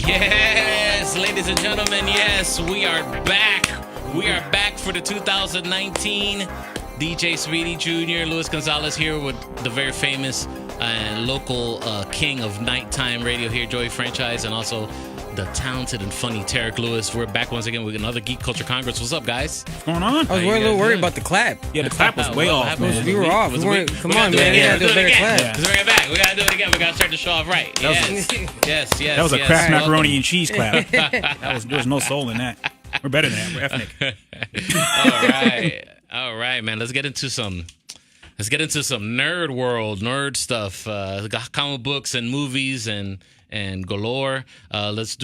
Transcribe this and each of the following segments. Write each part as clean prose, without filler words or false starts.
Yes, ladies and gentlemen, yes, we are back. We are back for the 2019 DJ Speedy Jr., Luis Gonzalez here with the very famous and local king of nighttime radio here, Joey Franchise, and also the talented and funny Tarek Lewis. We're back once again with another Geek Culture Congress. What's up, guys? What's going on? I was a little worried about the clap. Yeah, the clap was way off, man. We were off. Come on, man. We gotta do a better clap. Because we're back. We gotta do it again. We gotta start the show off right. Yes. That was a Kraft macaroni and cheese clap. There was no soul in that. We're better than that. We're ethnic. All right, man. Let's get into some nerd world, nerd stuff. Comic books and movies and galore. Let's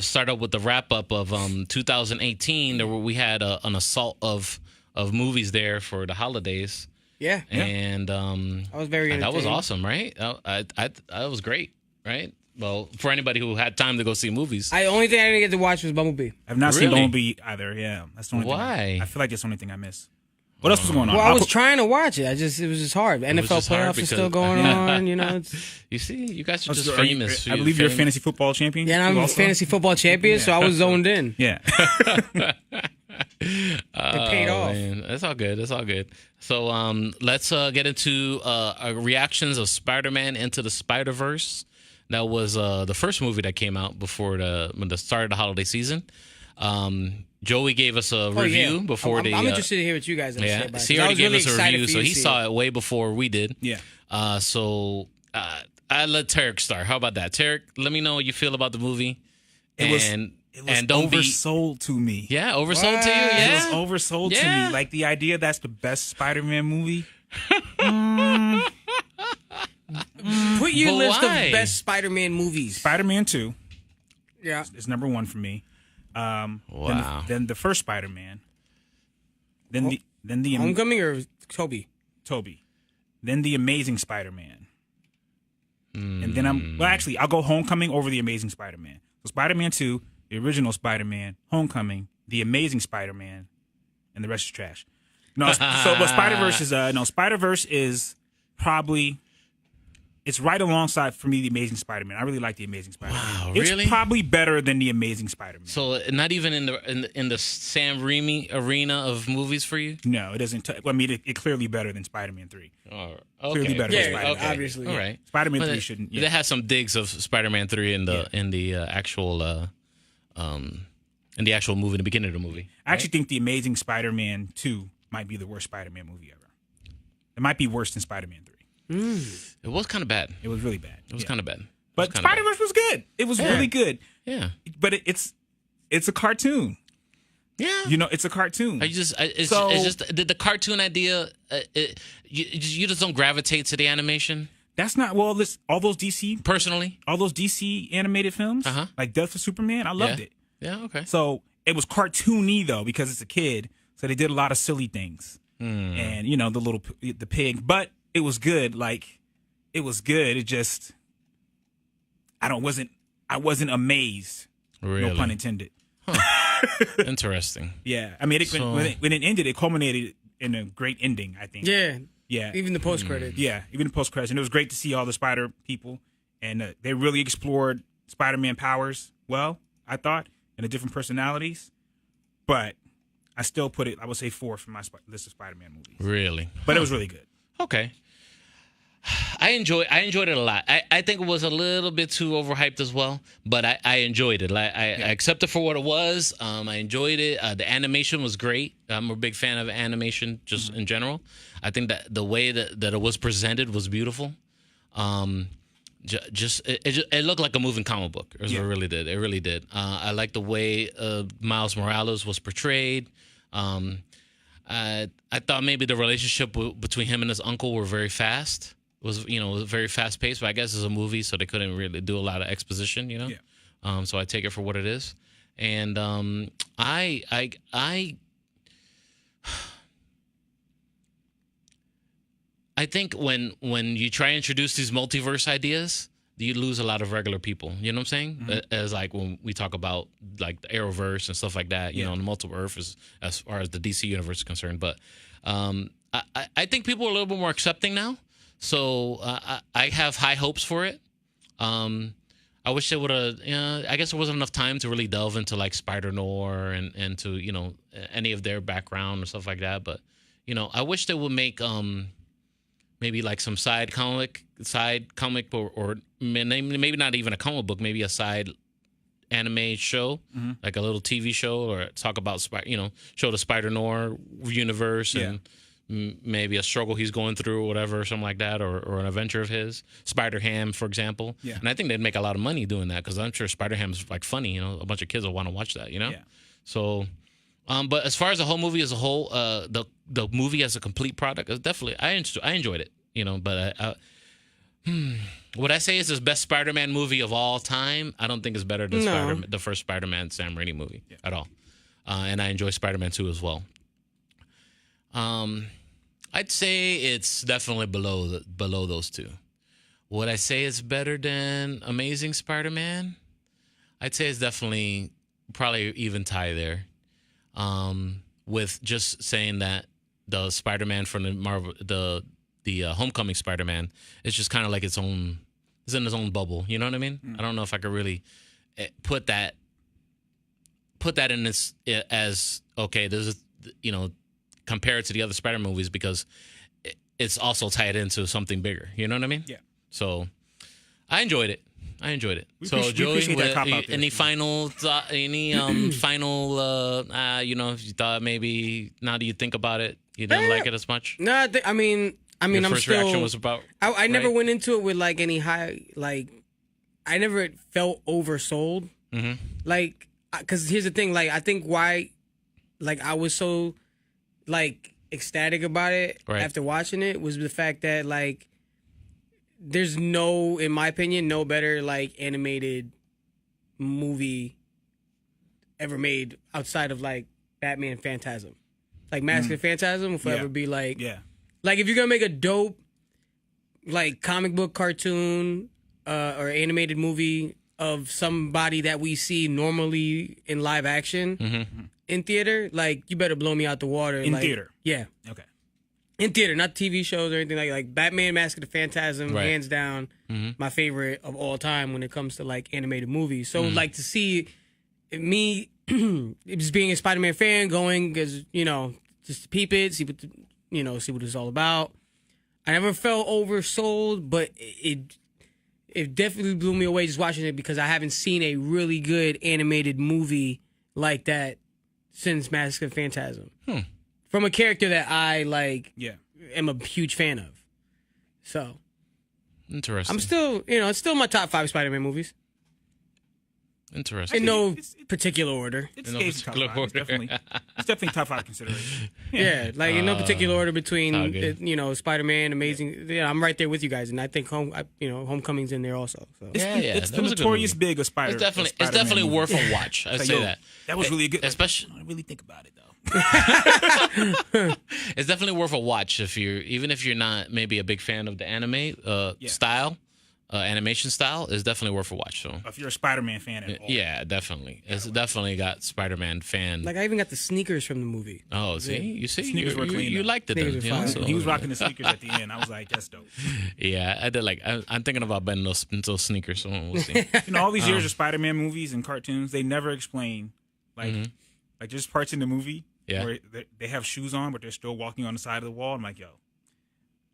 start up with the wrap up of 2018. Where we had an assault of movies there for the holidays. Yeah, and I was very entertained. That was awesome, right? That was great, right? Well, for anybody who had time to go see movies. The only thing I didn't get to watch was Bumblebee. I've not seen Bumblebee either. Yeah, that's the only thing. Why? I feel like that's the only thing I miss. What else was going on? Well, I was trying to watch it. It was just hard. NFL playoffs are still going on. You know. You see, you guys are just famous. I believe you're a fantasy football champion. Yeah, and I'm a fantasy football champion, so I was zoned in. Yeah. It paid off. Man. That's all good. That's all good. So let's get into reactions of Spider-Man Into the Spider-Verse. That was the first movie that came out before the start of the holiday season. Joey gave us a review before the. I'm interested to hear what you guys have to say about it. He already gave us a review, so he saw it way before we did. Yeah. So I let Tarek start. How about that, Tarek? Let me know what you feel about the movie. It was oversold to me. Yeah, oversold to you. Yeah, it was oversold to me. Like the idea that's the best Spider-Man movie. Put your list of best Spider-Man movies. Spider-Man 2. Yeah, it's number one for me. Wow. Then the first Spider-Man. Then the Homecoming or Toby. Then the Amazing Spider-Man. And then I'll go Homecoming over the Amazing Spider-Man. So Spider-Man 2, the original Spider-Man, Homecoming, the Amazing Spider-Man, and the rest is trash. No, but Spider-Verse is probably. It's right alongside, for me, The Amazing Spider-Man. I really like The Amazing Spider-Man. Wow, it's really? probably better than The Amazing Spider-Man. So not even in the Sam Raimi arena of movies for you? No, it doesn't. It's clearly better than Spider-Man 3. Oh, okay. Clearly better than Spider-Man. Okay. Obviously. All right. Spider-Man 3 shouldn't. Yeah. It has some digs of Spider-Man 3 in the actual in the actual movie, in the beginning of the movie. I actually think The Amazing Spider-Man 2 might be the worst Spider-Man movie ever. It might be worse than Spider-Man 3. It was kind of bad. It was really bad. It was kind of bad. But Spider-Verse was good. It was really good. Yeah. But it's a cartoon. Yeah. It's a cartoon. It's just the cartoon idea. You just don't gravitate to the animation. That's not all those DC personally. All those DC animated films, like Death of Superman. I loved it. Yeah. Okay. So it was cartoony though because it's a kid. So they did a lot of silly things, and the pig, but. It was good. Like, it was good. It just, I wasn't amazed. Really? No pun intended. Huh. Interesting. Yeah. I mean, when it ended, it culminated in a great ending, I think. Yeah. Yeah. Even the post-credits. Yeah. Even the post-credits. And it was great to see all the Spider people. And they really explored Spider-Man powers well, I thought, and the different personalities. But I still put it, I would say, fourth for my list of Spider-Man movies. Really? But it was really good. Okay. I enjoyed it a lot. I think it was a little bit too overhyped as well, but I enjoyed it. I accepted it for what it was. I enjoyed it. The animation was great. I'm a big fan of animation just in general. I think that the way that it was presented was beautiful. It looked like a moving comic book. It really did. It really did. I like the way Miles Morales was portrayed. I thought maybe the relationship between him and his uncle were very fast. Was very fast paced, but I guess it's a movie, so they couldn't really do a lot of exposition, Yeah. So I take it for what it is, and I think when you try to introduce these multiverse ideas, you lose a lot of regular people. You know what I'm saying? Mm-hmm. As like when we talk about like the Arrowverse and stuff like that, you know, and the multiple Earth as far as the DC universe is concerned. But I think people are a little bit more accepting now. So I have high hopes for it. I wish they would have. I guess there wasn't enough time to really delve into like Spider-Noir and to any of their background or stuff like that. But I wish they would make maybe like some side comic or maybe not even a comic book, maybe a side anime show, like a little TV show, or talk about show the Spider-Noir universe and maybe a struggle he's going through or whatever, or something like that, or an adventure of his. Spider-Ham, for example. Yeah. And I think they'd make a lot of money doing that, because I'm sure Spider-Ham's like funny. A bunch of kids will want to watch that. Yeah. So, but as far as the whole movie as a whole, the movie as a complete product, is definitely I enjoyed it. But would I say it's the best Spider-Man movie of all time? I don't think it's better than the first Spider-Man Sam Raimi movie at all. And I enjoy Spider-Man 2 as well. I'd say it's definitely below those two. Would I say it's better than Amazing Spider-Man? I'd say it's definitely probably even tie there. With just saying that the Spider-Man from the Marvel, the Homecoming Spider-Man, is just kind of like it's in its own bubble. You know what I mean? I don't know if I could really put that in this as okay. This is compare it to the other Spider movies, because it's also tied into something bigger. You know what I mean? Yeah. So I enjoyed it. So Joey, any final thought? Any final? If you thought maybe now that you think about it, you didn't like it as much. No, I mean, your I'm first still. reaction was about. I never went into it with like any high. Like, I never felt oversold. Mm-hmm. Like, because here's the thing. Like, I think why, like, I was so, like, ecstatic about it after watching it was the fact that, like, there's in my opinion, no better, like, animated movie ever made outside of, like, Batman Phantasm. Like, Mask of Phantasm will forever be, like... Yeah. Like, if you're going to make a dope, like, comic book cartoon or animated movie of somebody that we see normally in live action in theater, like, you better blow me out the water. In theater? Yeah. Okay. In theater, not TV shows or anything like Batman Mask of the Phantasm, hands down, my favorite of all time when it comes to, like, animated movies. So, like, to see me just being a Spider-Man fan, going, because, just to peep it, see what it's all about. I never felt oversold, but it definitely blew me away just watching it, because I haven't seen a really good animated movie like that since Mask of Phantasm. From a character that I am a huge fan of. So interesting. I'm still, it's still my top 5 Spider-Man movies. Interesting. In no particular order. It's definitely top 5 consideration. Yeah, like in no particular order between Spider-Man, Amazing. Yeah, I'm right there with you guys, and I think Homecoming's in there also. So. It's the notorious big of Spider. It's definitely worth a watch. I say that. That was really good. Especially, I don't really think about it though. It's definitely worth a watch even if you're not maybe a big fan of the anime style. Animation style is definitely worth a watch. So if you're a Spider-Man fan at all. Yeah, definitely. It's definitely got Spider-Man fan. Like, I even got the sneakers from the movie. Oh, see? You see? Sneakers were clean. You liked it then. So. He was rocking the sneakers at the end. I was like, that's dope. Yeah, I did I'm thinking about buying those sneakers, so we'll see. All these years of Spider-Man movies and cartoons, they never explain, like there's parts in the movie where they have shoes on, but they're still walking on the side of the wall. I'm like, yo.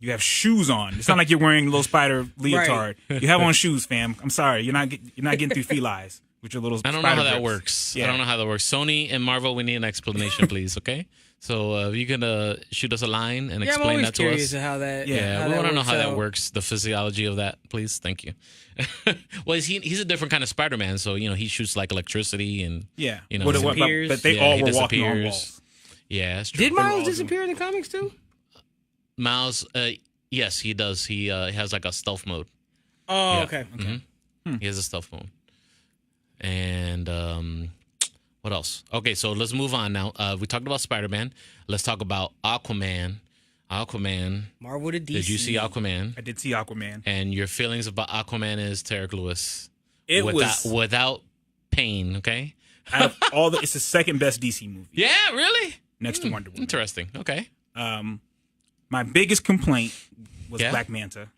You have shoes on. It's not like you're wearing a little spider leotard. Right. You have on shoes, fam. I'm sorry. You're not getting through Feel Eyes with your little. I don't know how that works. Yeah. I don't know how that works. Sony and Marvel, we need an explanation, please. Okay. So if you can shoot us a line and explain that to us. I'm always curious how that. Yeah, we want to know how that works. The physiology of that, please. Thank you. Well, he's a different kind of Spider-Man, so he shoots like electricity and but they all were walking on walls. Yeah, that's true. Did Miles disappear in the comics too? Miles, yes, he does. He has like a stealth mode. Oh, okay. He has a stealth mode. And what else? Okay, so let's move on now. We talked about Spider-Man. Let's talk about Aquaman. Marvel to DC. Did you see Aquaman? I did see Aquaman. And your feelings about Aquaman is Tarek Lewis. Without pain, okay? Out of it's the second best DC movie. Yeah, really? Next to Wonder Woman. Interesting. Okay. My biggest complaint was Black Manta.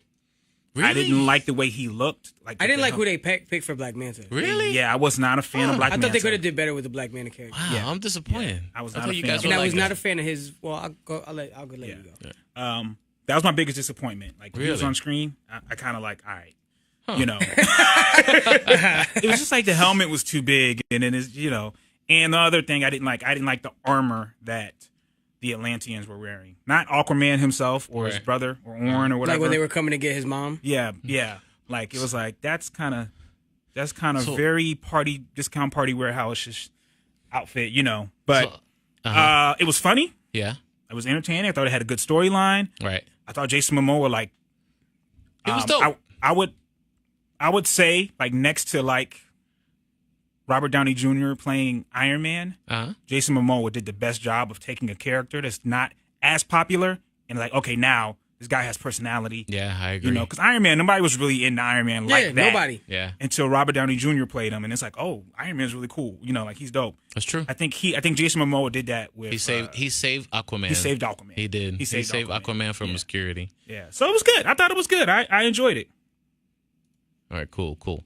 Really? I didn't like the way he looked. Like I didn't like who they picked for Black Manta. Really? Yeah, I was not a fan of Black I Manta. thought they could have did better with the Black Manta character. Wow, Yeah. I'm disappointed. I was I not thought a you fan guys of would And I like was that. not a fan of his. Well, I'll let you go. That was my biggest disappointment. Like, when he was Really? on screen, I kind of like, all right. You know. It was just like the helmet was too big. And then, and the other thing I didn't like the armor that the Atlanteans were wearing. Not Aquaman himself or his Right. brother or Orn or whatever. Like when they were coming to get his mom. Yeah. Like, it was like, that's kind of So- very discount party warehouse outfit, But So, it was funny. yeah. It was entertaining. I thought it had a good storyline. Right. I thought Jason Momoa, like, It was dope. I would say, like, next to, like, Robert Downey Jr. playing Iron Man, Jason Momoa did the best job of taking a character that's not as popular and, like, okay, now this guy has personality. Yeah, I agree. Because Iron Man, nobody was really into Iron Man like that. Nobody. Yeah, Until Robert Downey Jr. played him, and it's like, oh, Iron Man's really cool. Like, he's dope. that's true. I think Jason Momoa did that with. He saved Aquaman. He saved Aquaman. He did. He saved Aquaman from obscurity. Yeah, so it was good. I thought it was good. I enjoyed it. All right, cool.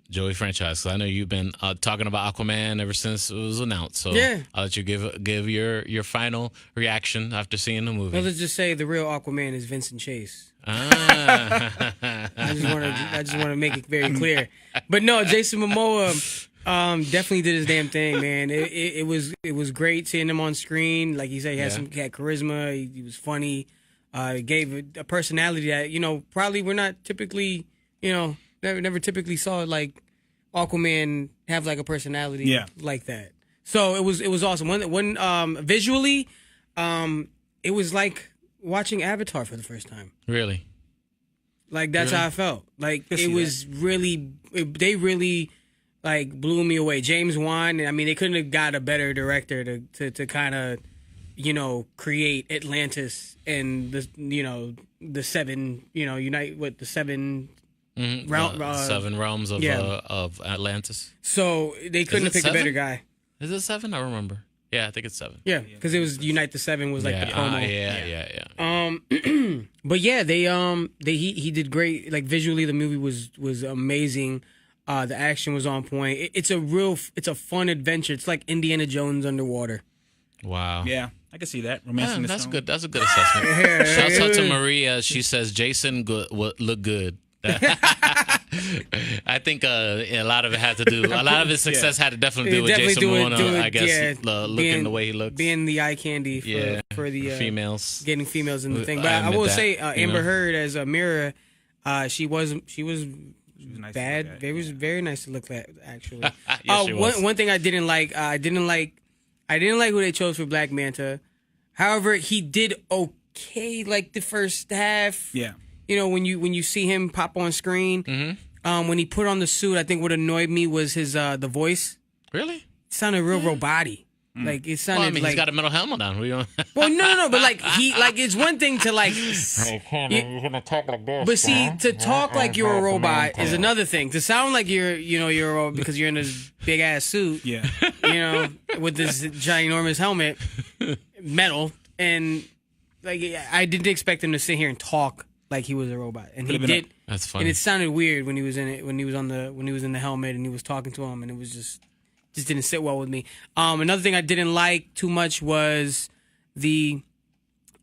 Joey franchise. So I know you've been talking about Aquaman ever since it was announced. So Yeah. I'll let you give your final reaction after seeing the movie. Well, let's just say the real Aquaman is Vincent Chase. Ah. I just want to make it very clear. But no, Jason Momoa definitely did his damn thing, man. It was great seeing him on screen. Like you said, he had charisma. He was funny. He gave a personality that probably we're not typically never typically saw like Aquaman have like a personality like that. So it was awesome. When visually, it was like watching Avatar for the first time. Really? Like that's how I felt. Like it was they really like blew me away. James Wan. I mean, they couldn't have got a better director to kind of create Atlantis and the seven unite with the seven. Seven realms of Atlantis. So they couldn't have picked a better guy. Is it 7? I remember. Yeah, I think it's 7. Yeah, because it was Unite the Seven was like the promo. Yeah. But yeah, he did great. Like visually, the movie was amazing. The action was on point. It's a fun adventure. It's like Indiana Jones underwater. Wow. Yeah, I can see that. Romancing the that's Stone. good. That's a good assessment. Shouts out to Maria. She says Jason look good. I think a lot of it had to do. A lot of his success had to definitely do with Jason Momoa. I guess looking the way he looks, being the eye candy for the females, getting females in the thing. But I will say, Amber Heard as a Mira, she was nice bad. It was very nice to look at, actually. Yes, she was. One thing I didn't like who they chose for Black Manta. However, he did okay like the first half. Yeah. When you see him pop on screen, when he put on the suit, I think what annoyed me was his the voice. Really? It sounded real roboty. Like it sounded Well, I mean, like he's got a metal helmet on. well, no, but like it's one thing to like. But see, to talk like you're a robot is another thing. To sound like you're a robot because you're in this big ass suit. Yeah. With this ginormous helmet, metal, and like I didn't expect him to sit here and talk like he was a robot, and he did. That's funny. And it sounded weird when he was in it, when he was in the helmet, and he was talking to him, and it was just didn't sit well with me. Another thing I didn't like too much was the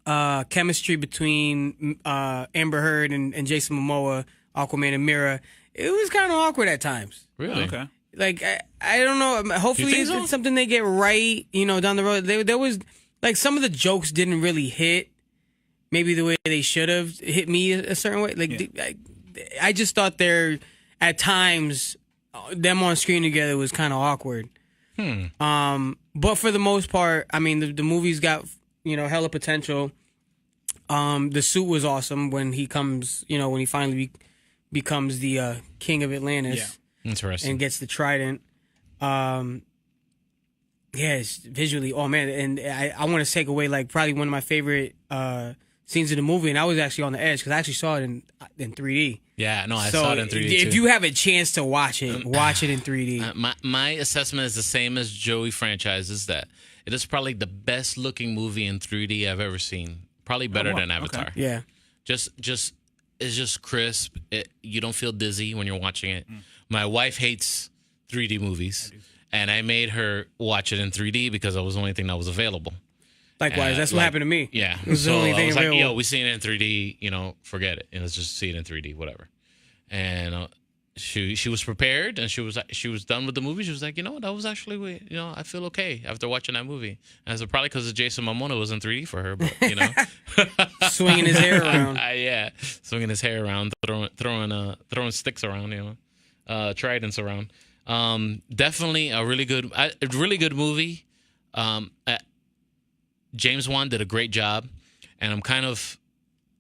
chemistry between Amber Heard and Jason Momoa, Aquaman and Mira. It was kind of awkward at times. Really? Okay. Like I don't know. Hopefully it's something they get right. Down the road. There was like some of the jokes didn't really hit. Maybe the way they should have hit me a certain way. Like I just thought at times them on screen together was kind of awkward. But for the most part, I mean the movie's got hella potential. The suit was awesome when he comes. When he finally becomes the king of Atlantis. Yeah. Interesting. And gets the trident. It's visually, oh man, and I want to take away like probably one of my favorite scenes in the movie, and I was actually on the edge because I actually saw it in 3D. Yeah, no, I saw it in 3D if too. you have a chance to watch it, watch it in 3D. My assessment is the same as Joey franchises, that it is probably the best looking movie in 3D I've ever seen. Probably better than Avatar. Okay. Yeah. Just is just crisp. You don't feel dizzy when you're watching it. My wife hates 3D movies, and I made her watch it in 3D because it was the only thing that was available. Likewise, that's what happened to me. Yeah. It was the only I thing was like, available. yo, we seen it in 3D, forget it. And let's just see it in 3D, whatever. And she was prepared, and she was done with the movie. She was like, you know what, that was actually, I feel okay after watching that movie. And I said, probably because Jason Momoa was in 3D for her, but, Swinging his hair around. Yeah, swinging his hair around, throwing sticks around, tridents around. Definitely a really good movie. James Wan did a great job, and I'm kind of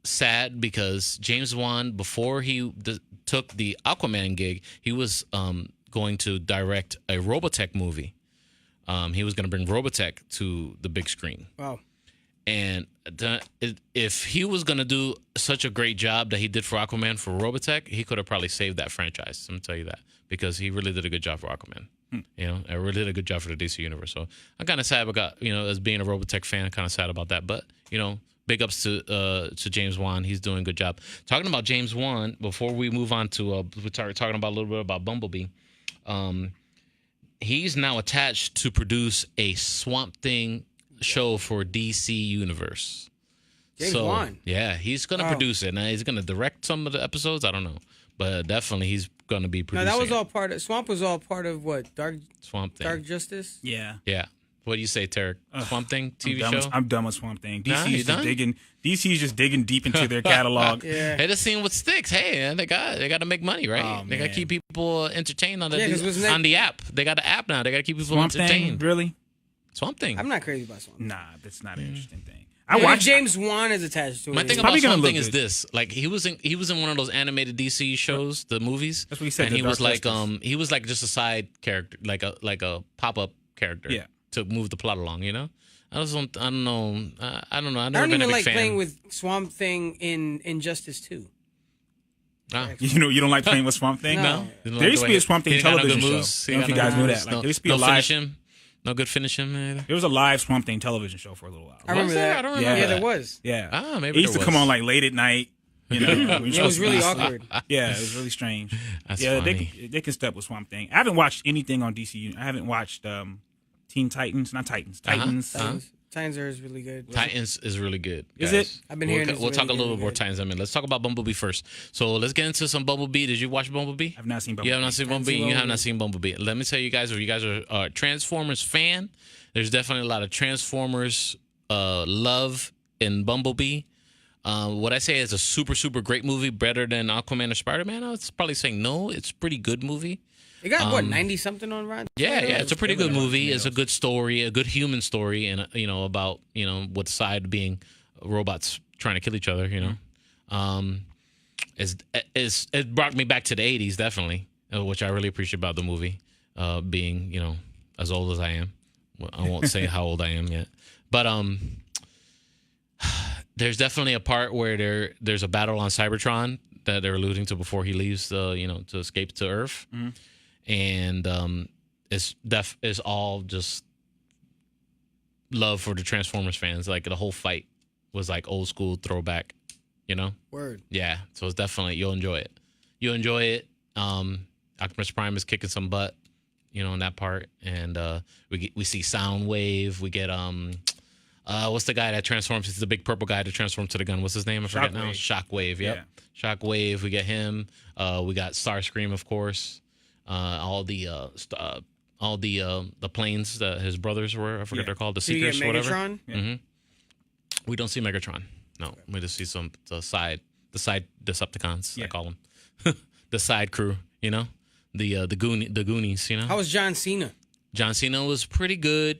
sad because James Wan, before he took the Aquaman gig, he was going to direct a Robotech movie. He was going to bring Robotech to the big screen. Wow. And if he was going to do such a great job that he did for Aquaman for Robotech, he could have probably saved that franchise. I'm going to tell you that, because he really did a good job for Aquaman. I really did a good job for the DC universe. So I'm kind of sad about, as being a Robotech fan, kind of sad about that. But, big ups to James Wan. He's doing a good job. Talking about James Wan, before we move on to, we start talking about a little bit about Bumblebee. He's now attached to produce a Swamp Thing show for DC Universe. James Wan. Yeah, he's going to produce it. Now, he's going to direct some of the episodes. I don't know. But definitely he's going to be producing. No, that was all part of, Swamp was all part of what? Swamp Thing. Dark Justice? Yeah. Yeah. What do you say, Tarek? Swamp Thing TV show? I'm done with Swamp Thing. Nah, you done? DC's just digging deep into their catalog. Yeah. Hey, just seeing what sticks. Hey, man, they got to make money, right? Oh, they got to keep people entertained on on the app. They got the app now. They got to keep people Swamp entertained. Thing, really? Swamp Thing. I'm not crazy about Swamp Thing. Nah, that's not an interesting thing. I watch James Wan is attached to it. My thing about Swamp Thing is this: like he was in one of those animated DC shows, the movies. That's what he said. And he was like just a side character, like a pop up character, to move the plot along. I don't know. I don't know. I've never don't been even a big like fan. playing with Swamp Thing in Injustice 2. You don't like playing with Swamp Thing? No. There used to be a Swamp Thing television show. I don't know if you guys knew that. Like, there used to be a live. No good finishing, man. There was a live Swamp Thing television show for a little while. I remember that. I don't remember. Yeah, that. there was. Yeah. Maybe it used to come on like late at night. It was really awkward. Yeah, it was really strange. That's funny. They can step with Swamp Thing. I haven't watched anything on DC. I haven't watched Teen Titans. Not Titans. Titans. Titans is really good. Titans is really good. Is guys. it? I've been hearing We'll talk a little more Titans. Let's talk about Bumblebee first. So let's get into some Bumblebee. Did you watch Bumblebee? I've not seen Bumblebee. You have not seen Bumblebee. You have not seen Bumblebee. Let me tell you guys, if you guys are a Transformers fan, there's definitely a lot of Transformers love in Bumblebee. What I say is a super, super great movie, better than Aquaman or Spider-Man. I was probably saying no. It's a pretty good movie. It got, 90-something on Rotten? Yeah, it's a pretty good movie. It's a good story, a good human story, and, about, what side being robots trying to kill each other, It brought me back to the 80s, definitely, which I really appreciate about the movie, being, as old as I am. Well, I won't say how old I am yet. But there's definitely a part where there's a battle on Cybertron that they're alluding to before he leaves, to escape to Earth. Mm-hmm. And it's all just love for the Transformers fans. Like the whole fight was like old school throwback, Word. Yeah, so it's definitely you'll enjoy it. Optimus Prime is kicking some butt, in that part, and we see Soundwave. We get what's the guy that transforms? It's the big purple guy that transforms to the gun. What's his name? I forget now. Shockwave. Yep. Yeah. Shockwave. We get him. We got Starscream, of course. All the planes that his brothers were. I forget they're called. The Seekers, or whatever. Megatron? Yeah. Mm-hmm. We don't see Megatron. No, we just see the side Decepticons. I call them the side crew. The Goonies. How was John Cena? John Cena was pretty good.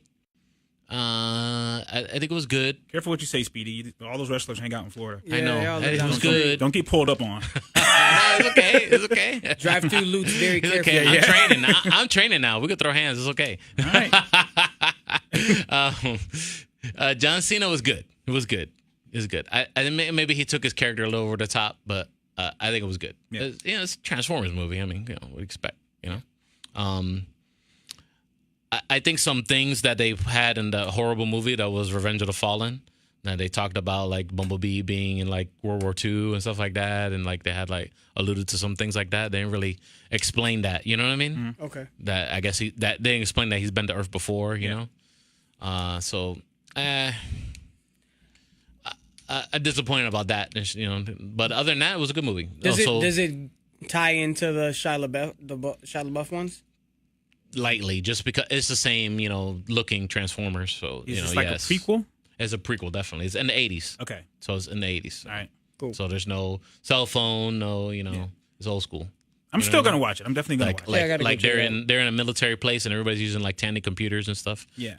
I think it was good. Careful what you say, Speedy. All those wrestlers hang out in Florida. I know. It was good. Don't get pulled up on. It's okay. Drive through Lutz very carefully. Okay. I'm training now. We could throw hands. It's okay. All right. John Cena was good. It was good. I maybe he took his character a little over the top, but I think it was good. Yeah. It's a Transformers movie. I mean, what do you expect? I think some things that they had in the horrible movie that was Revenge of the Fallen, They talked about like Bumblebee being in like World War II and stuff like that, and like they had like alluded to some things like that. They didn't really explain that. You know what I mean? Okay. That I guess that they didn't explain that he's been to Earth before. You know, I'm disappointed about that. You know, but other than that, it was a good movie. Does it tie into the Shia LaBeouf ones? Lightly, just because it's the same, you know, looking Transformers. So Is you know, this like a prequel? It's a prequel, definitely. It's in the 80s. Okay. So it's in the 80s. All right. Cool. So there's no cell phone, no, you know, it's old school. I'm still gonna watch it. I'm definitely gonna watch it. Like they're in a military place and everybody's using like Tandy computers and stuff. Yeah.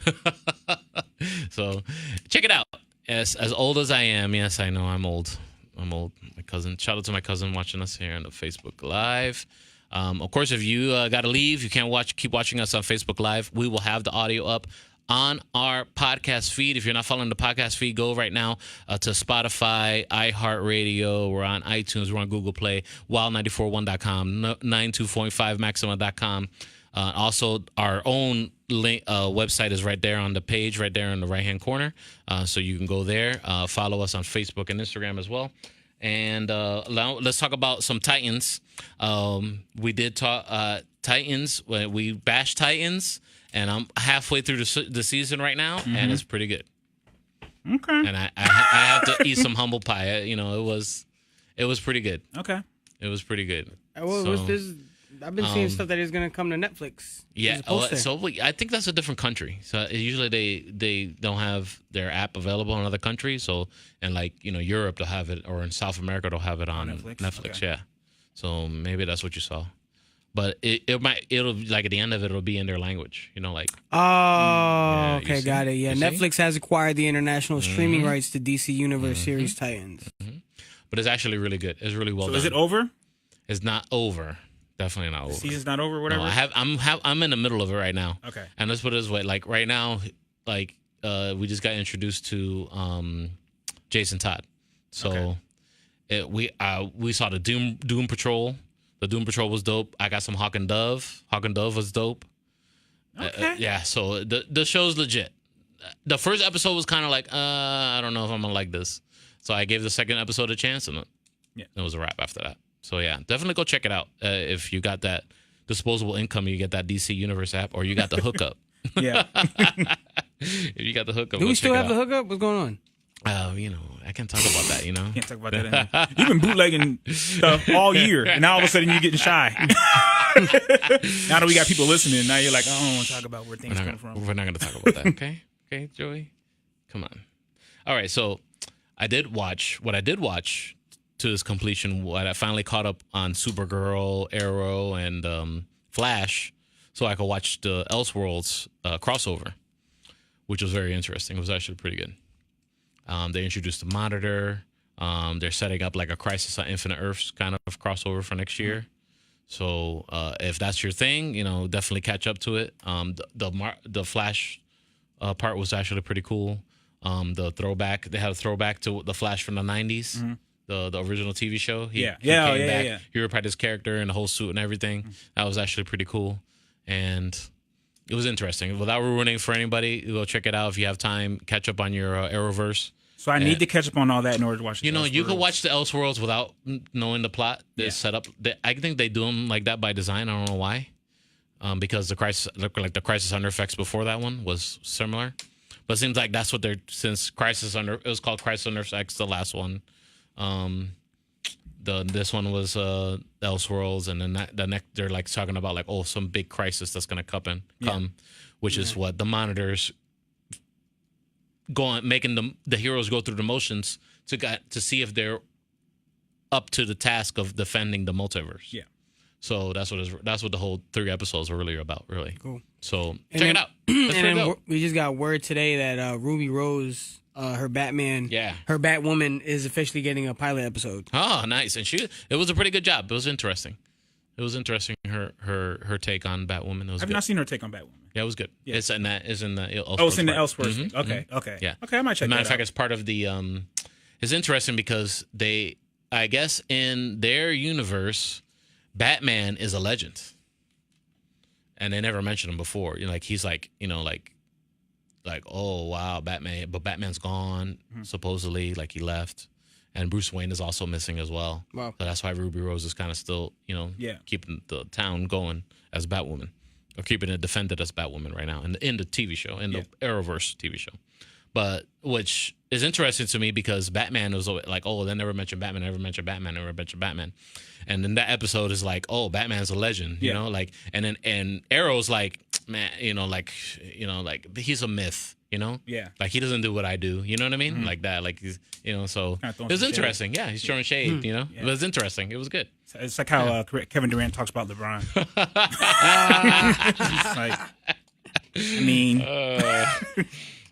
So check it out. As old as I am, yes, I know I'm old. My cousin. Shout out to my cousin watching us here on the Facebook Live. Of course, if you got to leave, you can't keep watching us on Facebook Live. We will have the audio up on our podcast feed. If you're not following the podcast feed, go right now to Spotify, iHeartRadio. We're on iTunes. We're on Google Play, wild941.com, 92.5maxima.com. Also, our own link, website is right there on the page, right there in the right-hand corner. So you can go there. Follow us on Facebook and Instagram as well. And let's talk about some Titans. We did talk Titans. We bashed Titans. And I'm halfway through the season right now, and it's pretty good. Okay. And I have to eat some humble pie. You know, it was pretty good. Okay. It was pretty good. What's this? I've been seeing stuff that is going to come to Netflix. Yeah. So I think that's a different country. So usually they don't have their app available in other countries. So and like you know Europe they'll have it, or in South America they'll have it on Netflix. Okay. Yeah. So maybe that's what you saw. But it'll like at the end of it, it'll be in their language, you know, like. Oh, okay, got it. Yeah, Netflix has acquired the international streaming rights to DC Universe series Titans. But it's actually really good. It's really well done. So is it over? It's not over. Definitely not over. The season's not over. Whatever. No, I'm in the middle of it right now. Okay. And let's put it this way: like right now, like we just got introduced to Jason Todd. So we saw the Doom Patrol. The Doom Patrol was dope. I got some Hawk and Dove. Hawk and Dove was dope. Okay. Yeah, so the show's legit. The first episode was kind of like, I don't know if I'm going to like this. So I gave the second episode a chance, and it was a wrap after that. So, yeah, definitely go check it out. If you got that disposable income, you get that DC Universe app, or you got the hookup. Yeah. If you got the hookup, do we still have the hookup? What's going on? You know, I can't talk about that, you know? Can't talk about that anymore. You've been bootlegging stuff all year, and now all of a sudden you're getting shy. Now that we got people listening, now you're like, I don't want to talk about where things come from. We're not going to talk about that, okay? Okay, Joey? Come on. All right, so what I did watch to this completion, what I finally caught up on Supergirl, Arrow, and Flash, so I could watch the Elseworlds crossover, which was very interesting. It was actually pretty good. They introduced the Monitor. They're setting up like a Crisis on Infinite Earths kind of crossover for next year. So if that's your thing, you know, definitely catch up to it. The Flash part was actually pretty cool. The throwback, they had a throwback to the Flash from the 90s, the original TV show. He came back. He replied his character in the whole suit and everything. That was actually pretty cool. And it was interesting. Without ruining for anybody, go check it out if you have time. Catch up on your Arrowverse. So I need to catch up on all that in order to watch. You know, you could watch the Elseworlds without knowing the plot. They're set up. I think they do them like that by design. I don't know why. Because the Crisis on Earth X before that one was similar, but it seems like that's what they're since it was called Crisis on Earth X, the last one. This one was Elseworlds, and then the next they're like talking about like some big crisis that's gonna come, which is what the Monitors making the heroes go through the motions to see if they're up to the task of defending the multiverse. Yeah. So that's what the whole 3 episodes were really about, really. Cool. So check it out. And then we just got word today that Ruby Rose, her Batman, her Batwoman is officially getting a pilot episode. Oh, nice! And it was a pretty good job. It was interesting. Her take on Batwoman. I've not seen her take on Batwoman. Yeah, it was good. Yeah. It's in the Elseworlds. Oh, it's in the Elseworlds. Okay. Yeah. Okay, I might check that out. As a matter of fact, it's part of the. It's interesting because I guess in their universe, Batman is a legend, and they never mentioned him before. You know, like he's like, you know, like like, oh wow, Batman, but Batman's gone supposedly, like he left, and Bruce Wayne is also missing as well. Wow. So that's why Ruby Rose is kind of still, keeping the town going as Batwoman, or keeping it defended as Batwoman right now in the TV show, in the Arrowverse TV show. But which is interesting to me because Batman was like, oh, they never mentioned Batman, never mentioned Batman, never mentioned Batman. And then that episode is like, oh, Batman's a legend, you know, like, and Arrow's like, man, like he's a myth, like he doesn't do what I do, you know what I mean, like that, like he's, so it was interesting, he's throwing shade, it was interesting, it was good. It's like how Kevin Durant talks about LeBron. It's like, I mean.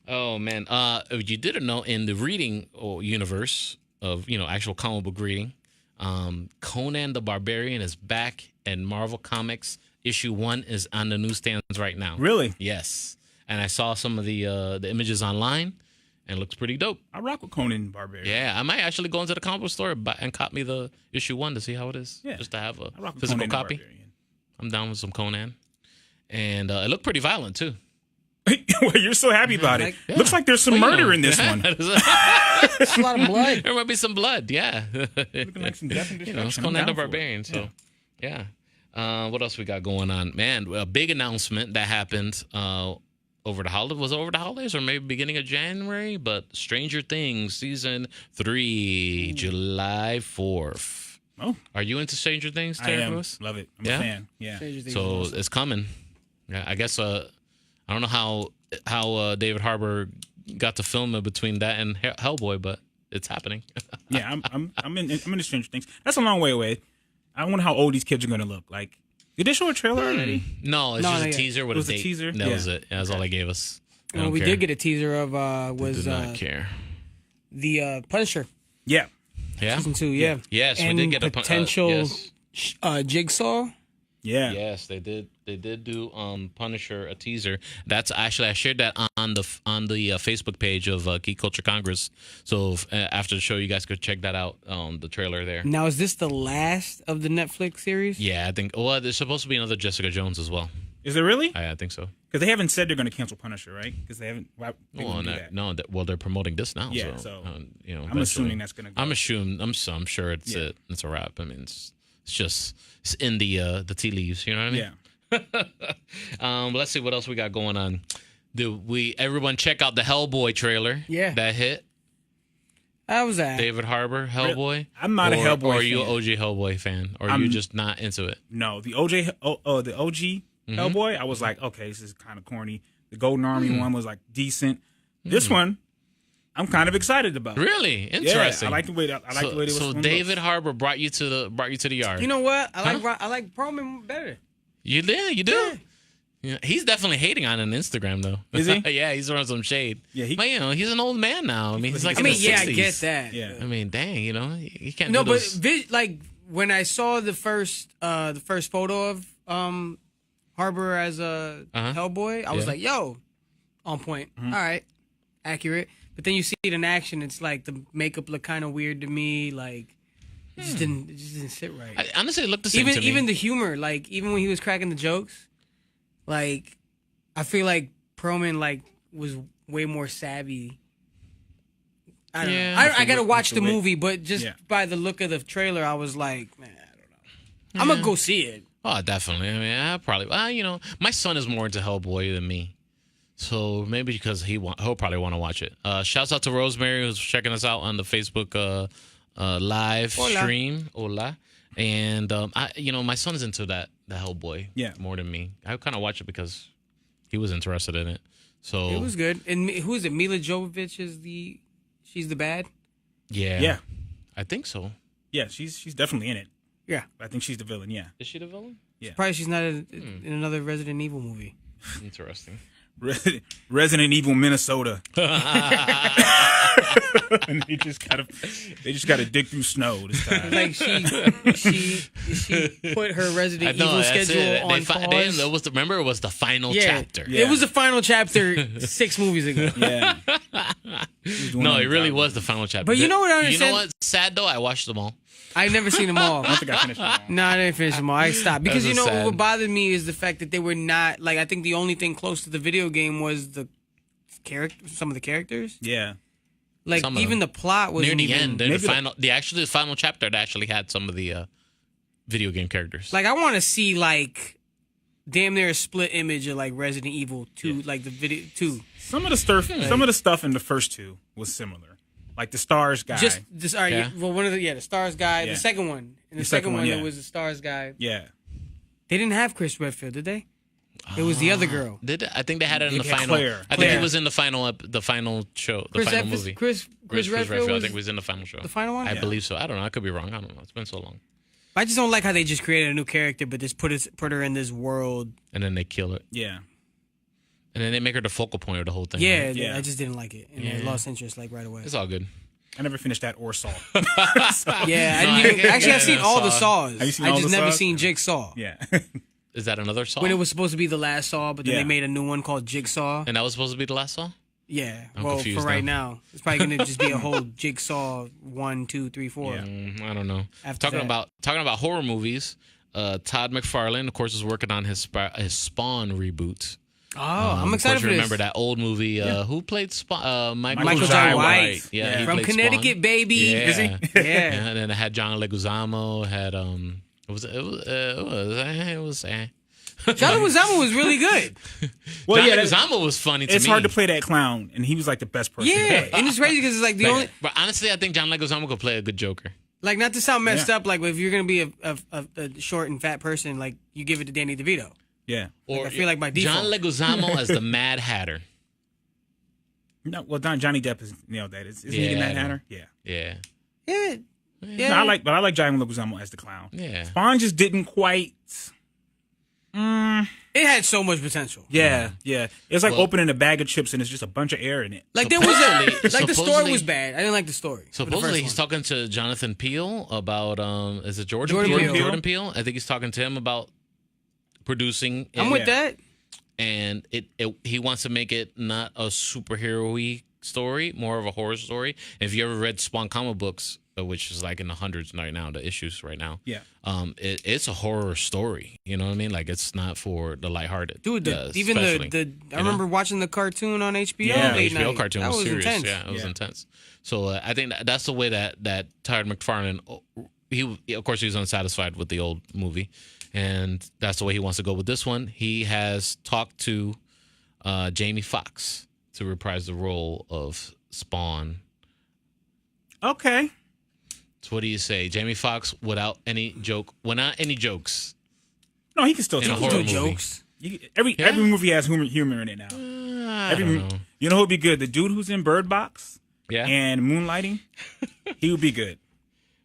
Oh man, you didn't know in the reading universe of actual comic book reading, Conan the Barbarian is back, and Marvel Comics issue 1 is on the newsstands right now. Really? Yes, and I saw some of the images online, and it looks pretty dope. I rock with Conan the Barbarian. Yeah, I might actually go into the comic book store and cop me the issue 1 to see how it is. Yeah, just to have a physical copy. I'm down with some Conan, and it looked pretty violent too. Well, you're so happy about it. Yeah. Looks like there's some murder in this one. There's a lot of blood. There might be some blood, yeah. Looking like some death and destruction. It's Conan the Barbarian, so yeah. What else we got going on? Man, a big announcement that happened over the holidays. Was it over the holidays or maybe beginning of January? But Stranger Things Season 3, July 4th. Oh. Are you into Stranger Things, Terry? I am. Love it. I'm a fan. Yeah. So it's coming. Yeah, I guess I don't know how David Harbour got to film it between that and Hellboy, but it's happening. Yeah, I'm into Stranger Things. That's a long way away. I wonder how old these kids are gonna look. Like, did they show a trailer already? No, it's just a teaser with a date. It was a teaser. That was it. That's all they gave us. We did get a teaser of was did not care. The Punisher. Yeah. Yeah. Season 2. Yeah. Yes, and we did get a potential Jigsaw. Yeah. Yes, they did. They did do Punisher, a teaser. That's actually, I shared that on the Facebook page of Geek Culture Congress. So after the show, you guys could check that out. The trailer there. Now, is this the last of the Netflix series? Yeah, I think. Well, there's supposed to be another Jessica Jones as well. Is there really? I think so. Because they haven't said they're going to cancel Punisher, right? Because they haven't. Why do that? No. Well, they're promoting this now. Yeah. So I'm assuming that's going to go. I'm sure it's it's a wrap. I mean, it's in the tea leaves. You know what I mean? Yeah. Let's see what else we got going on. Everyone check out the Hellboy trailer? Yeah, that hit. How was that? David Harbour, Hellboy. I'm not a Hellboy fan. Or are you an OG Hellboy fan? Or are you just not into it? No, the OG Hellboy. I was like, okay, this is kind of corny. The Golden Army one was like decent. This one, I'm kind of excited about. Really interesting. Yeah, I like the way it was. So David Harbour brought you to the yard. You know what? I like Perlman better. You did? You do? Yeah. He's definitely hating on Instagram though. Is he? Yeah, he's throwing some shade. Yeah, but he's an old man now. I mean, he's like in his 60s. I get that. Yeah. I mean, dang, he can't. No, do those. but like when I saw the first photo of Harbour as a Hellboy, I was like, yo, on point. All right, accurate. But then you see it in action, it's like the makeup looked kind of weird to me. Like it just didn't sit right. Honestly, it looked the same to me. Even the humor, like even when he was cracking the jokes, like I feel like Perlman like was way more savvy. I don't know. I gotta watch the movie, but just by the look of the trailer, I was like, man, I don't know. I'm gonna go see it. Oh, definitely. I mean, I probably. My son is more into Hellboy than me. So maybe because he'll probably want to watch it. Shouts out to Rosemary who's checking us out on the Facebook live stream. Hola. And my son's into the Hellboy more than me. I kind of watch it because he was interested in it. So it was good. And who is it? Mila Jovovich she's the bad? Yeah. Yeah. I think so. Yeah, she's definitely in it. Yeah. I think she's the villain, yeah. Is she the villain? Yeah. Surprised she's not in another Resident Evil movie. Interesting. Resident Evil Minnesota. And they just gotta dig through snow this time. Like she put her Resident Evil schedule on pause. Remember, it was the final chapter. Yeah. It was the final chapter 6 movies ago. Yeah. No, it really was the final chapter. But you know what I understand? You know what? Sad though, I watched them all. I never seen them all. I don't think I finished them all. No, I didn't finish them all. I stopped. Because That's what bothered me is the fact that they were not, like, I think the only thing close to the video game was the some of the characters. Yeah. Like even the plot was near the end. Maybe The final chapter that actually had some of the video game characters. Like I want to see like damn near a split image of like Resident Evil 2, like the video 2. Some of the stuff in the first two was similar. Like the Stars guy. All right. Yeah. Well, the Stars guy. Yeah. The second one. In the second second one, one, yeah. it was the Stars guy. Yeah. They didn't have Chris Redfield, did they? It was the other girl. I think they had it in the Yeah, final. Claire. I think it was in the final show, the final movie. Chris Redfield I was think was in the final show. the final one. I believe so. I don't know. I could be wrong. I don't know. It's been so long. I just don't like how they just created a new character, but just put her in this world. And then they kill it. Yeah. And then they make her the focal point of the whole thing. Yeah, right? Yeah. I just didn't like it, and I lost interest like right away. It's all good. I never finished that or Saw. Yeah, I didn't even, actually I've seen all the Saws. Have you seen I all just the never Saws? seen Jigsaw. Yeah. Is that another Saw? When it was supposed to be the last Saw, but then Yeah. they made a new one called Jigsaw. And that was supposed to be the last Saw? Yeah, I'm well, confused for right now. now, it's probably gonna just be a whole Jigsaw 1, 2, 3, 4. Yeah. I don't know. After Talking about horror movies, Todd McFarlane, of course, is working on his Spawn reboot. Oh, I'm excited for this. Remember that old movie? Who played Spawn? Michael Jai White. Yeah, he From played Connecticut, Spawn. baby. Yeah. Is he? Yeah. And then it had John Leguizamo. Had it was. John Leguizamo was really good. Well, John yeah, Leguizamo was funny to me. it's hard to play that clown, and he was like the best person. to Yeah, play. and it's crazy because it's like the only, But honestly, I think John Leguizamo could play a good Joker. like, not to sound messed Yeah. up, like if you're gonna be a short and fat person, like you give it to Danny DeVito. Yeah. Or I feel like by default. John Leguizamo as the Mad Hatter. No, well, Johnny Depp is nailed that. Isn't he the Yeah, Mad I know. Hatter? Yeah. Yeah. Yeah, yeah. No, I like Johnny Leguizamo as the clown. Yeah. Spawn just didn't quite. It had so much potential. Yeah. It's like Well- opening a bag of chips and it's just a bunch of air in it. Like there was the story supposedly- was bad. I didn't like the story. for the Supposedly first he's one. talking to Jonathan Peele about is it Jordan Jordan Peele? Peele. Jordan Peele. I think he's talking to him about producing. I'm it, with that. and he wants to make it not a superhero-y story, more of a horror story. If you ever read Spawn comic books, which is like in the hundreds right now, the issues right now. Yeah. It's a horror story. You know what I mean? Like it's not for the lighthearted. Dude, even especially, the I remember watching the cartoon on HBO. Yeah, late HBO night. cartoon that was serious. intense. Yeah, it was Yeah. intense. So I think that's the way that Todd McFarlane. He of course he was unsatisfied with the old movie, and that's the way he wants to go with this one. He has talked to Jamie Foxx to reprise the role of Spawn. Okay. So what do you say, Jamie Foxx without any jokes? No, he can still In a talk. horror Do movie. jokes. Every movie has humor in it now. I don't know. You know who'd be good? The dude who's in Bird Box Yeah. and Moonlighting. He would be good.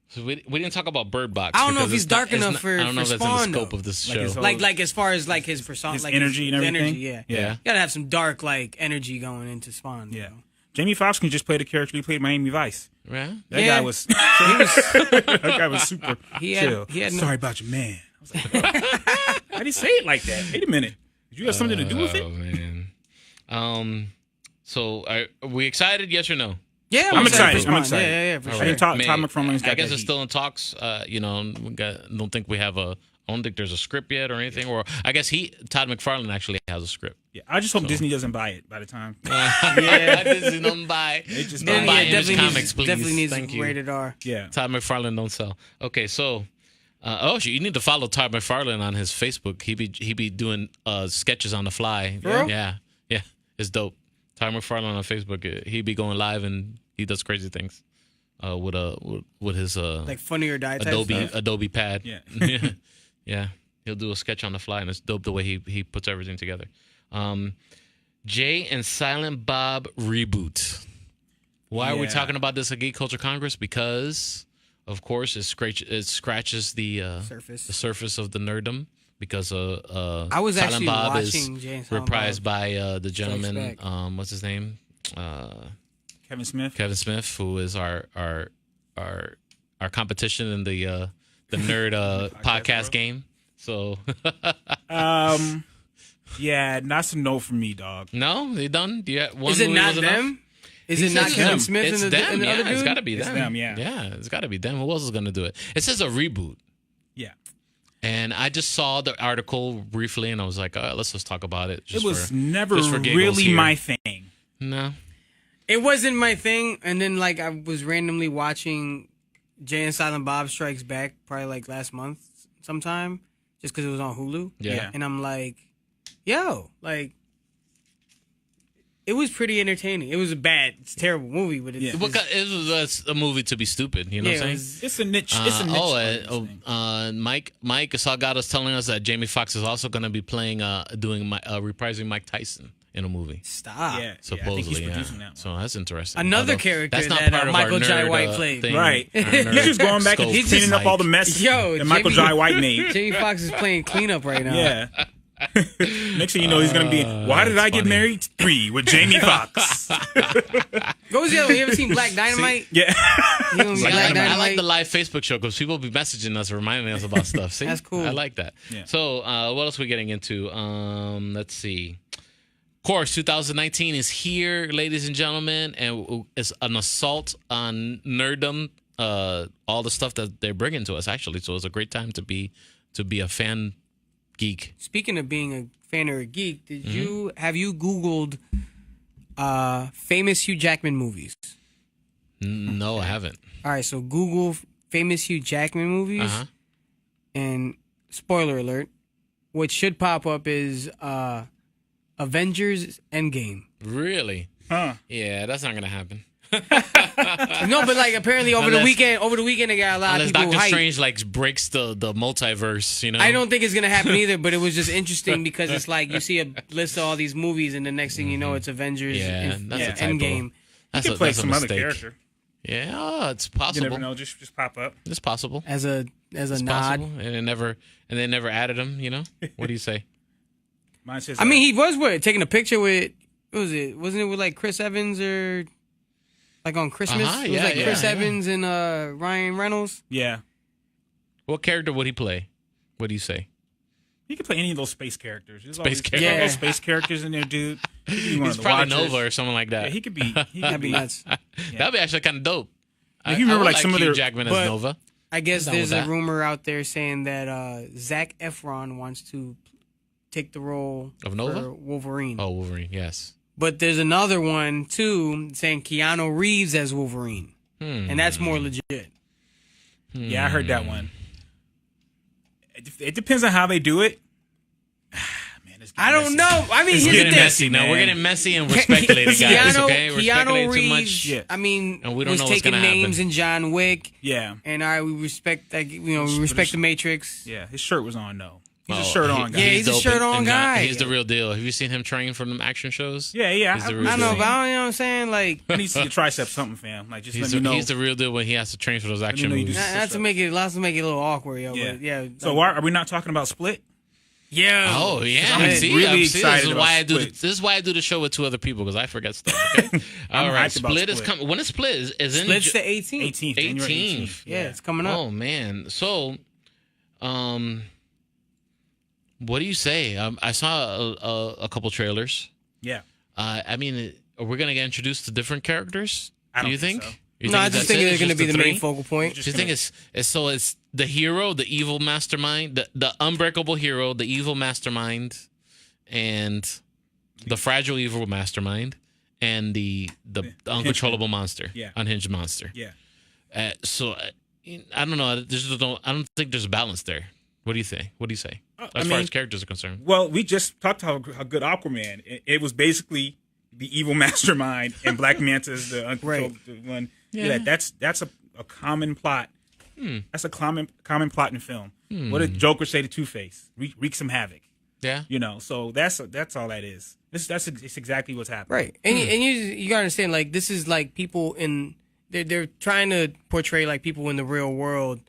So we didn't talk about Bird Box. I don't know because if he's it's not- dark it's enough not- for I don't know if that's in Spawn, the scope though. of this Like show. his whole- Like as far as like his persona, His like energy and the everything? Energy, yeah. Yeah. You gotta have some dark like energy going into Spawn. Yeah. You know? Jamie Foxx can just play the character he played in Miami Vice. Yeah. That Yeah. guy was that guy was super He had- chill. he had no- Sorry about your man. I was like, how do you say it like that? Wait a minute. Did you have something to do with Oh it? man. So are we excited? Yes or no? Yeah, I'm for excited. Spawn. I'm excited. Yeah, for All sure. I think Todd May- McFarlane's got I guess that it's heat. still in talks. Don't think we have I don't think there's a script yet or anything. Or I guess Todd McFarlane actually has a script. Yeah, I just hope Disney doesn't buy it by the time. Yeah, Disney don't buy. just Don't don't buy buy Image definitely Comics, needs, please. definitely needs Thank you. rated R. Yeah. Todd McFarlane don't sell. Okay, so you need to follow Todd McFarlane on his Facebook. He be doing sketches on the fly. For real? Yeah, it's dope. Todd McFarlane on Facebook. He be going live and he does crazy things with his Like Funny or Die type stuff. Adobe Pad. Yeah. Yeah. He'll do a sketch on the fly, and it's dope the way he puts everything together. Jay and Silent Bob reboot. Why are we Yeah. talking about this at Geek Culture Congress? Because, of course, it scratches the surface of the nerddom. Because I was Silent actually Bob watching is Jay and Silent reprised Bob by the gentleman. Back. What's his name? Kevin Smith. Kevin Smith, who is our competition in the nerd podcast game. So Yeah, that's a no from me, dog. no, they done. Do you have one Is it movie not was enough? them? Is He it not says Kevin them. Smith It's and the, them. and the Yeah, other dude? it's got to be It's them. them, yeah. Yeah, it's got to be them. Who else is going to do it? It says a reboot. Yeah. And I just saw the article briefly, and I was like, all right, let's just talk about it. It was never just for giggles really here. my thing. No. It wasn't my thing, and then like I was randomly watching Jay and Silent Bob Strikes Back probably like last month sometime, just because it was on Hulu. Yeah. And I'm like, yo, like, it was pretty entertaining. It was it's a terrible movie, but It was a movie to be stupid. You know what I'm saying? It's a niche. It's a niche. Mike Salgato's telling us that Jamie Foxx is also going to be reprising Mike Tyson in a movie. Stop. Yeah, Supposedly, I think he's producing that one. So that's interesting. Another character that's not that part of Michael our Jai nerd, White played. thing. Right. Our He's nerd just going back and scope. cleaning up all the mess Yo, that Michael Jai White made. Jamie Foxx is playing cleanup right now. Yeah. Next thing you know, he's going to be, why did I get funny. married? 3 with Jamie Foxx. What was the other one? You ever seen Black Dynamite? Yeah. You know, Black I Dynamite? like the live Facebook show because people be messaging us, reminding us about stuff. See? That's cool. I like that. Yeah. So, what else are we getting into? Let's see. Of course, 2019 is here, ladies and gentlemen, and it's an assault on nerddom. All the stuff that they're bringing to us, actually. So it's a great time to be a fan geek. Speaking of being a fan or a geek, have you Googled famous Hugh Jackman movies? No, I haven't. All right, so Google famous Hugh Jackman movies, and spoiler alert, what should pop up is Avengers Endgame. Really? Huh. Yeah, that's not gonna happen. No, but like apparently over the weekend they got a lot of Unless people Doctor hyped. Strange like breaks the multiverse, you know. I don't think it's gonna happen either, but it was just interesting because it's like you see a list of all these movies, and the next thing you know, it's Avengers Yeah, that's a typo. Endgame. That's You can play some other character. Yeah, it's You possible. never know. Just pop up. It's possible. As a It's nod. possible. And they never added him. You know. What do you say? Mine says, I mean, he was taking a picture with, what was it? Wasn't it with like Chris Evans or like on Christmas? Uh-huh, it was like yeah, Chris yeah. Evans and Ryan Reynolds. yeah. What character would he play? What do you say? He could play any of those space characters. There's Space always characters. Yeah. those space characters in there, dude. He could be one He's of the probably Watchers. Nova or something like that. Yeah, he could be. That'd be nuts. That'd be actually kind of dope. If you remember, I would like, some of Hugh their- Jackman as but- Nova. I guess down with there's a that. rumor out there saying that Zac Efron wants to take the role Of Nova? for Wolverine. Oh, Wolverine. Yes. But there's another one too saying Keanu Reeves as Wolverine, and that's more legit. Yeah, I heard that one. It depends on how they do it. Man, it's getting I don't messy. know. I mean, It's here's the Getting thing. messy. No, we're man. getting messy and we're speculating, guys. Keanu, Okay, we're Keanu speculating Reeves. too much. Yeah. I mean, And we don't was know what's taking gonna names happen. in John Wick, Yeah, and we respect that. We respect the Matrix. yeah. His shirt was on though. He's a Oh, shirt on guy. Yeah, he's a dope shirt on and guy. He's the real deal. Have you seen him train for them action shows? yeah. He's the real I know, deal. but I don't, you know what I'm saying? Like, I need to see your triceps, something, fam. Like, just let me know. He's the real deal when he has to train for those action know you movies. do- not to make it, lots to make it a little awkward, yo. Yeah. But yeah. So why are we not talking about Split? Yeah. Oh yeah, I'm see, really see, excited this is about why I do. Split. This is why I do the show with two other people because I forget stuff. Okay, all I'm right. hyped about Split is Split. coming. When is Split? Is in Split's the 18th. 18th. January 18th. Yeah, it's coming up. Oh man. So, what do you say? I saw a couple trailers. Yeah. I mean, are we gonna get introduced to different characters? I do you don't think think? so. You No, I just that's think it? they're It's going to just be the main three? focal point. Just Do you think it's the hero, the evil mastermind, the unbreakable hero, the evil mastermind, and the fragile evil mastermind, and the uncontrollable monster, Yeah. unhinged monster. Yeah. So I don't know. I don't think there's a balance there. What do you think? What do you say? As far mean- as characters are concerned. Well, we just talked how good Aquaman. It was basically the evil mastermind, and Black Manta is the uncontrolled one. Yeah, that's a common plot. That's a common plot in film. What did Joker say to Two-Face? Wreak some havoc. Yeah. You know, so that's all that is. It's exactly what's happening. Right. And you gotta understand, like, this is like people they're trying to portray like people in the real world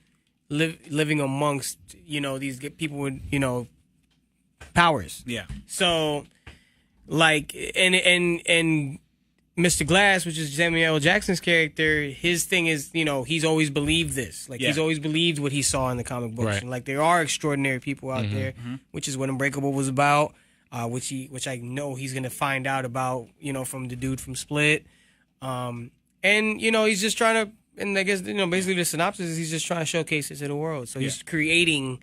living amongst, these people with, powers. Yeah. So, like, and Mr. Glass, which is Samuel L. Jackson's character, his thing is, he's always believed this. Like, he's always believed what he saw in the comic books. Right. And, like, there are extraordinary people out there, which is what Unbreakable was about, which I know he's going to find out about, from the dude from Split. And, he's just trying to, and I guess, basically the synopsis is he's just trying to showcase it to the world. So he's creating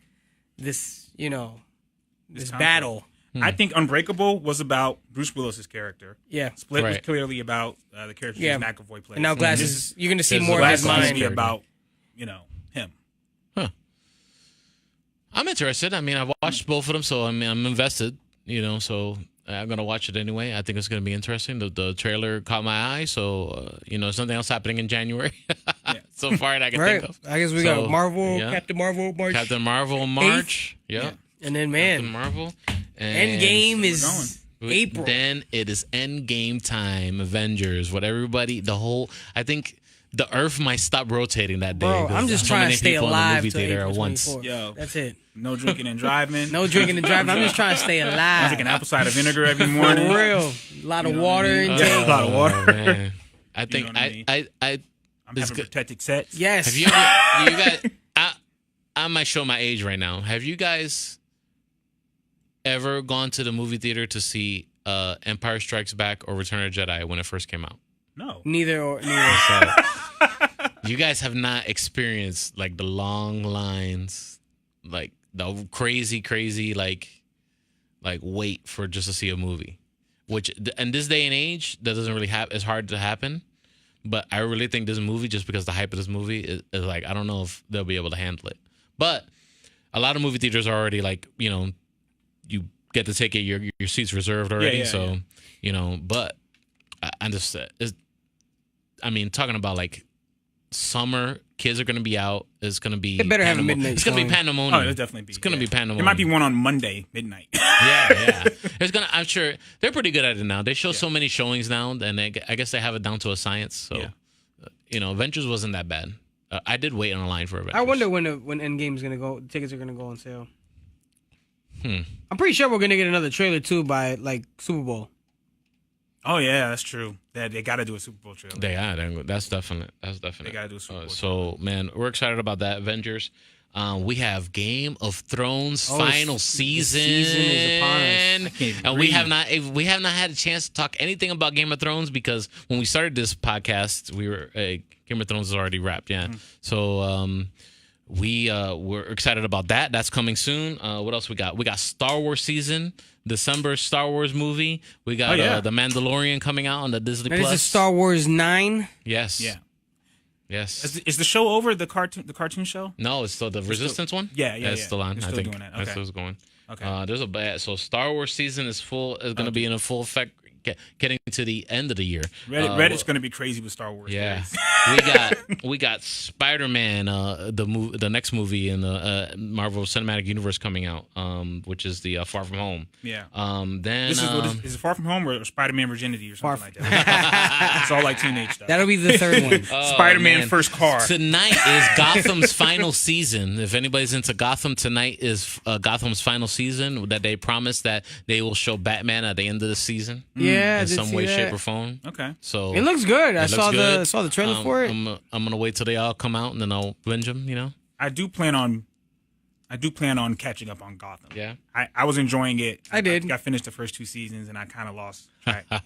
this, this conflict. battle. I think Unbreakable was about Bruce Willis's character. Yeah. Split was Right. clearly about the character James McAvoy plays. And now Glass is you're gonna see There's more of his Glass Glass is is mind. be about him. I'm interested. I mean, I watched both of them, so I'm invested. So I'm gonna watch it anyway. I think it's gonna be interesting. The trailer caught my eye, so something else happening in January. So far that I can Right. think of. I guess we So, got Marvel, yeah. Captain Marvel, March. Captain Marvel in March. Yep. And then Captain man, Marvel. And Endgame is April. Then it is Endgame time. Avengers. What everybody, I think the Earth might stop rotating that day. Bro, 'cause I'm just so trying many to stay people in the alive movie till theater April at once. 24th. Yo. That's it. No drinking and driving. No drinking and driving. I'm just trying to stay I'm alive. drinking apple cider vinegar every morning. For real. A lot of water mean? intake. Yeah, a lot of water. Man. I think know what I mean? I'm It's having good. protected sets. Yes. Have you ever, you guys, I might show my age right now. Have you guys ever gone to the movie theater to see Empire Strikes Back or Return of the Jedi when it first came out? No. Neither. So, you guys have not experienced like the long lines, like the crazy like wait for just to see a movie, which in this day and age that doesn't really happen. It's hard to happen. But I really think this movie, just because the hype of this movie is like, I don't know if they'll be able to handle it. But a lot of movie theaters are already like, you get the ticket, your seat's reserved already. But I'm just, talking about like summer, kids are going to be out. It's going to be, It better have a midnight It's going to be showing. pandemonium. Oh, it'll definitely be. It's going to be pandemonium. There might be one on Monday midnight. Yeah. I'm sure they're pretty good at it now. They show so many showings now, and I guess they have it down to a science. So, Avengers wasn't that bad. I did wait on a line for Avengers. I wonder when Endgame's gonna go. Tickets are gonna go on sale. Hmm. I'm pretty sure we're gonna get another trailer too by like Super Bowl. Oh yeah, that's true. They got to do a Super Bowl trailer. That's definite. They got to do a Super Bowl. So, man, we're excited about that. Avengers. We have Game of Thrones final season. The season is upon us. And we have not had a chance to talk anything about Game of Thrones because when we started this podcast, we were Game of Thrones is already wrapped. Yeah. So we're excited about that. That's coming soon. What else we got? We got Star Wars season. December Star Wars movie. We got The Mandalorian coming out on the Disney And Plus. this is Star Wars 9. Yes. Yeah. Yes. Is the show over? The cartoon show? No, it's still the Resistance one. Yeah. It's still on. They're I still think doing that. that's Okay. still going. Okay. There's a bad. So Star Wars season is going to be in a full effect, getting to the end of the year. Reddit's going to be crazy with Star Wars. Yeah, guys. we got Spider-Man, the next movie in the Marvel Cinematic Universe coming out, which is the Far From Home. Yeah. Then This is it Far From Home or Spider-Man Virginity or something like that? It's all like teenage stuff. That'll be the third one. Spider-Man man. first car. Tonight is Gotham's final season. If anybody's into Gotham, tonight is Gotham's final season. That they promised that they will show Batman at the end of the season. Yeah, I in did some see way, that. shape, or form. Okay. So It looks good. I it saw looks good. saw the trailer for it. I'm gonna wait till they all come out and then I'll binge them. I do plan on catching up on Gotham. Yeah. I was enjoying it. I did. I finished the first 2 seasons and I kind of lost track. But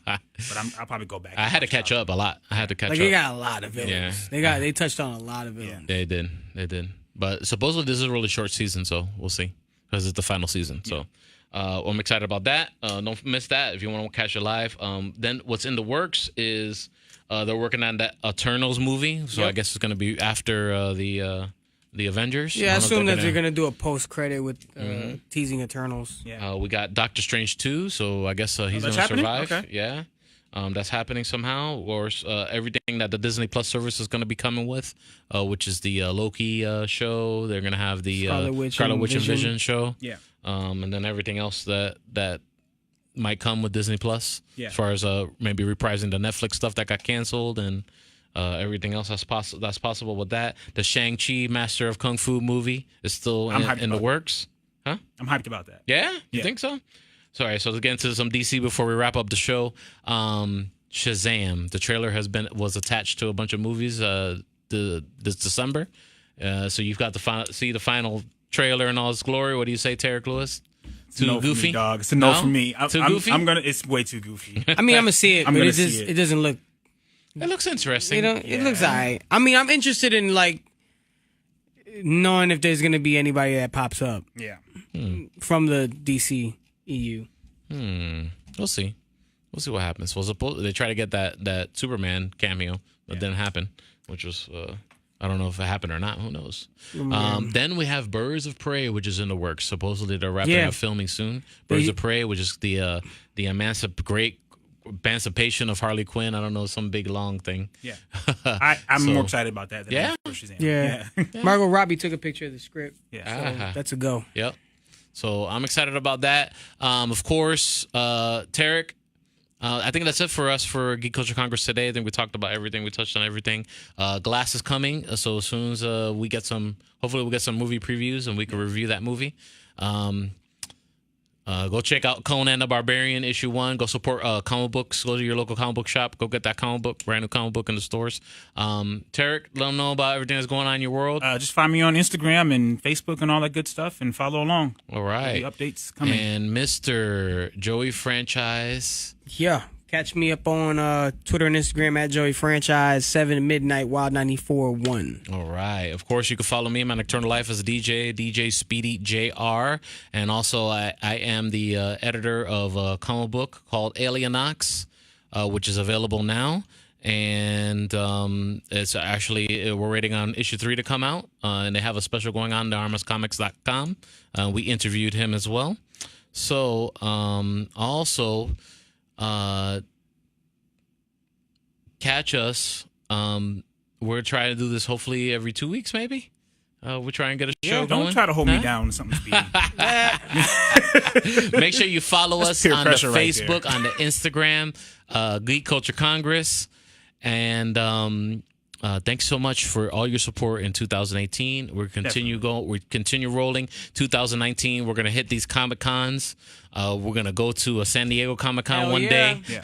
I'll probably go back. I had to catch up a lot. I had to catch Like up. they got a lot of villains. Yeah. They touched on a lot of villains. They did. But supposedly this is a really short season, so we'll see because it's the final season. So I'm excited about that. Don't miss that if you want to catch it live. Then what's in the works is they're working on that Eternals movie. So I guess it's going to be after the Avengers. Yeah, I don't know if assume that they're gonna do a post credit with teasing Eternals. Yeah. We got Doctor Strange 2, so I guess he's that's going to happening? survive. Okay. Yeah. That's happening somehow. Or everything that the Disney Plus service is going to be coming with, which is the Loki show. They're going to have the Scarlet Witch and Vision show. Yeah. And then everything else that might come with Disney Plus. Yeah. As far as maybe reprising the Netflix stuff that got canceled and everything else that's possible with that. The Shang-Chi Master of Kung Fu movie is still in the works. Huh? I'm hyped about that. Yeah? You think so? Sorry, so let's get into some DC before we wrap up the show. Shazam. The trailer was attached to a bunch of movies this December. So you've got to see the final trailer in all its glory. What do you say, Tarek Lewis? Too no goofy? For me, dog. It's a no for me. Too goofy? It's way too goofy. I mean, I'm gonna see it, I'm but gonna it see it. doesn't look. It looks interesting. It looks alright. I mean, I'm interested in like knowing if there's gonna be anybody that pops up Yeah. from the DC EU. We'll see. We'll see what happens. Well, they try to get that Superman cameo, but didn't happen, which was I don't know if it happened or not. Who knows? Then we have Birds of Prey, which is in the works. Supposedly they're wrapping up filming soon. Birds of Prey, which is the great emancipation of Harley Quinn. I don't know, some big long thing. Yeah, I'm more excited about that than Shazam. Yeah. Margot Robbie took a picture of the script. Yeah, so that's a go. Yep. So I'm excited about that. Of course, Tarek. I think that's it for us for Geek Culture Congress today. I think we talked about everything. We touched on everything. Glass is coming. So as soon as we get hopefully we'll get some movie previews and we can review that movie. Go check out Conan the Barbarian issue 1. Go support comic books. Go to your local comic book shop. Go get that comic book, brand new comic book in the stores. Tarek, let them know about everything that's going on in your world. Just find me on Instagram and Facebook and all that good stuff and follow along. All right. The updates coming. And Mr. Joey Franchise. Yeah. Catch me up on Twitter and Instagram at Joey Franchise, 7 to midnight, Wild 94.1. All right. Of course, you can follow me. My Nocturnal Life as a DJ Speedy JR. And also, I am the editor of a comic book called Alienox, which is available now. And it's actually, we're waiting on issue 3 to come out. And they have a special going on at armuscomics.com. We interviewed him as well. So, also... catch us. We're trying to do this hopefully every 2 weeks, maybe. We're trying to get a show going. Don't try to hold me down with something speedy. Make sure you follow us on the Facebook, right on the Instagram, Geek Culture Congress, and thanks so much for all your support in 2018. We continue rolling. 2019, we're gonna hit these Comic Cons. We're gonna go to a San Diego Comic Con one day. Yeah.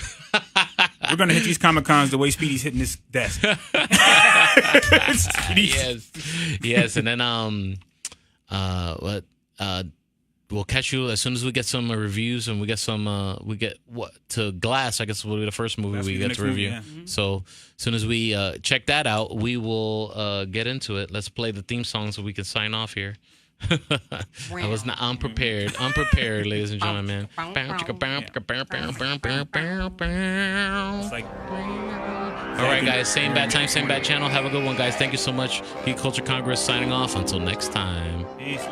We're gonna hit these Comic Cons the way Speedy's hitting this desk. Yes, and then we'll catch you as soon as we get some reviews and we get to Glass. I guess will be the first movie we get to review. So as soon as we check that out, we will get into it. Let's play the theme song so we can sign off here. I was not unprepared, ladies and gentlemen. It's like, all right, guys. Same bad time, same bad channel. Have a good one, guys. Thank you so much. Geek Culture Congress signing off. Until next time. peace.